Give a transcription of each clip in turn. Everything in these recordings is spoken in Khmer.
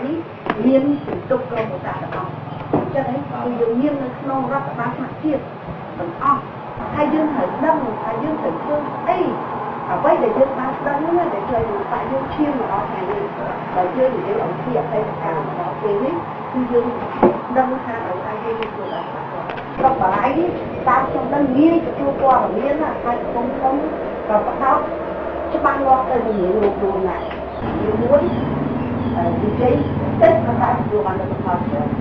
នេះមានពិន្ទុក្រមឧស្សាហកម្មចឹងហើយគឺយើងមាននៅក្នុងរដ្ឋបាលថ្នាក់ជាតិទាំងអស់ហើយយើងត្រូវដឹងថាយើងត្រូវធ្វើអីអ្វីដែលយើងបានដឹងនេះដែលជួយឲ្យបាក់យើងឈាមមកដល់ថ្ងៃនេះបើយើងនិយាយអំពីអតីតកាលមកពេលនេះគឺយើងដឹងថាឲ្យតែយើងធ្វើដល់ស្រុកបារាយនេះតាមខ្ញុំដឹងងាយទទួលព័ត៌មានណាហើយកំពុងក៏បដោតច្បាស់លាស់ទៅនឹងរូបរួមណាមួយនិយាយទៅថាយកបានទៅផល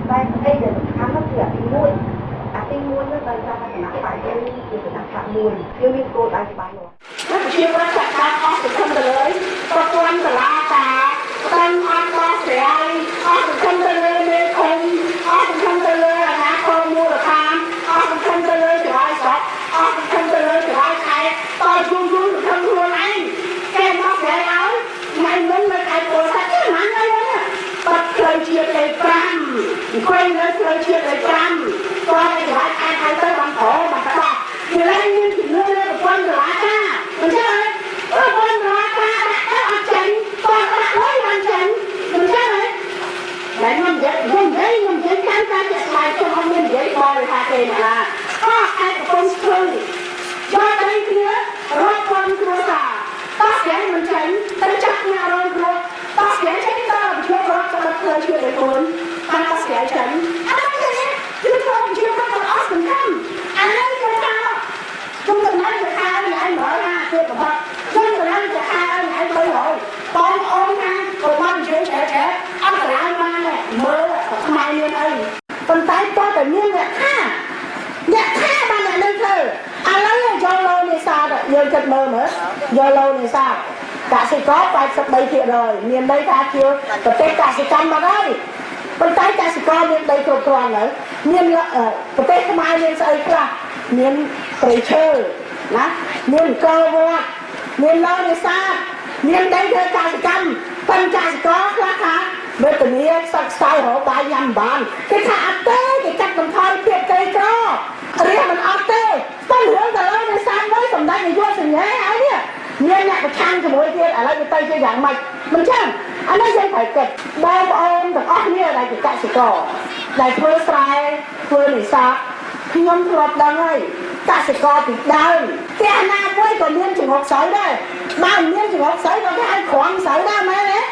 តែអីដែលសំខាន់នោះគឺអាទី1នោះដោយសារគណៈបកយើងជាគណៈបកមួយយើងមានគោលដៅច្បាស់លាស់ជារដ្ឋបាលអស់សង្គមទៅលើប្រព័ន្ធតឡាការតាមអន្តរជាតិអស់សង្គមទៅលើមេឃុំអស់សង្គមទៅលើអាណាចក្រមូលដ្ឋានអស់សង្គមទៅលើចរាយសពអស់សង្គមទៅលើចរាយខេត្តតយូរសង្គមខ្លួនឯងគេមកប្រែឲ្យមិនមិននៅឯពលរដ្ឋទេមិនអីទេបាត់ផ្លូវជាតិលេខ5អង្គុយនៅផ្លូវជាតិលេខ5គាត់ឲ្យចរាយខេត្តឲ្យទៅបានប្របានបោះវាឡើងមានជំនឿលើប្រព័ន្ធតឡាការមិនចឹងទេប្រព័ន្ធតឡាការដាក់ទៅអត់ចាញ់តោះដាក់លុយបានចាញ់មិនចឹងទេតែខ្ញុំនិយាយតាមការជាក់ស្ដែងខ្ញុំអត់មាននិយាយបរិហាទេណាអស់ឯកពលស្គាល់យកតែគ្នារាប់ពាន់គ្រួសារតោះតែមិនចាញ់តែចាក់អ្នករងគ្រោះតោះតែចេញទៅប្រជុំរដ្ឋសម្បត្តិផ្លូវជាតិឯខ្លួនបានតោះតែចាញ់អត់ទេគឺខ្ញុំជឿថាអស់សង្ឃឹមអានេះគឺថាខ្ញុំមិនដឹងថាឯងមើលណាគឺប្រហែលខ្ញុំមិនដឹងថាឯងទៅហើយបងអូនណាក៏បាននិយាយឆែកអត់ក្រៅបានមើលខ្មែរមានអីប៉ុន្តែតើតែមានអ្នកថាបានអ្នកនឹងធ្វើឥឡូវយកលោនេសាទយើងគិតមើលមើលយកលោនេសាទកសិករ83%មានន័យថាជាប្រទេសកសិកម្មមកហើយប៉ុន្តែកសិករមានដីគ្រប់គ្រាន់ហើយមានប្រទេសខ្មែរមានស្អីខ្លះមានព្រៃឈើណាមានកោវត្តមានលោនេសាទមានដីធ្វើកសិកម្មប៉ុន្តែកសិករខ្លះថាវេទនាសក្តិរហបាយញ៉ាំបានគេថាអត់ទេគេកាត់បន្ថយភាពក្រីក្ររៀនមិនអត់ទេប៉ុន្តែរឿងដល់លោនេសាទមួយសម្ដេចនាយកសញ្ញាហើយនេះមានអ្នកប្រឆាំងជាមួយទៀតឥឡូវទៅជាយ៉ាងម៉េចមិនចឹងអានេះយើងត្រូវគិតបងប្អូនទាំងអស់គ្នាដែលជាកសិករដែលធ្វើស្រែធ្វើនេសាទខ្ញុំធ្លាប់ដឹងហើយកសិករពីដើមផ្ទះណាមួយក៏មានចង្រុកស្រូវដែរបើមានចង្រុកស្រូវក៏គេឲ្យក្រំស្រូវដែរមែនទេឥ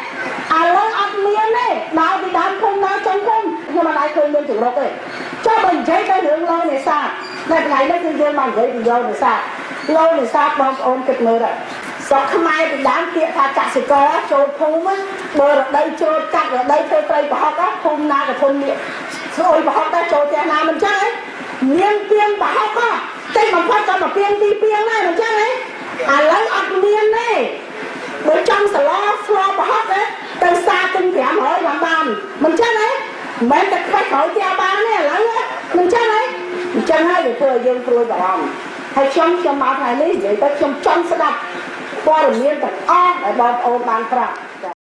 ឡូវអត់មានទេដល់ពីដើមភូមិដល់ចុងភូមិខ្ញុំមិនអាចឃើញមានចង្រុកទេចុះបើនិយាយទៅរឿងលោនេសាទតែថ្ងៃនេះគឺយើងមកនិយាយពីលោនេសាទបងប្អូនគិតមើលដែរស្រុកខ្មែរពីដើមពាក្យថាកសិករចូលភូមិបើរដូវចូលកាត់រដូវធ្វើត្រីប្រហុកភូមិណាក៏ធន់នេះស្អុយប្រហុកតែចូលផ្ទះណាមិនចឹងទេមានពីងប្រហុកតែបំផុតក៏មកពីងទីពីងដែរមិនចឹងទេឥឡូវអត់មានទេបើចង់ស្លោប្រហុកទេទៅសាទិញ500បានមិនចឹងទេមិនមែនតែខ្វះក្រោយផ្ទះបានទេឥឡូវមិនចឹងទេអញ្ចឹងហើយវាធ្វើឲ្យយើងព្រួយបារម្ភហើយខ្ញុំមកថ្ងៃនេះនិយាយទៅខ្ញុំចង់ស្ដាប់ព័ត៌មានទាំងអស់ដែលបងប្អូនបានប្រាប់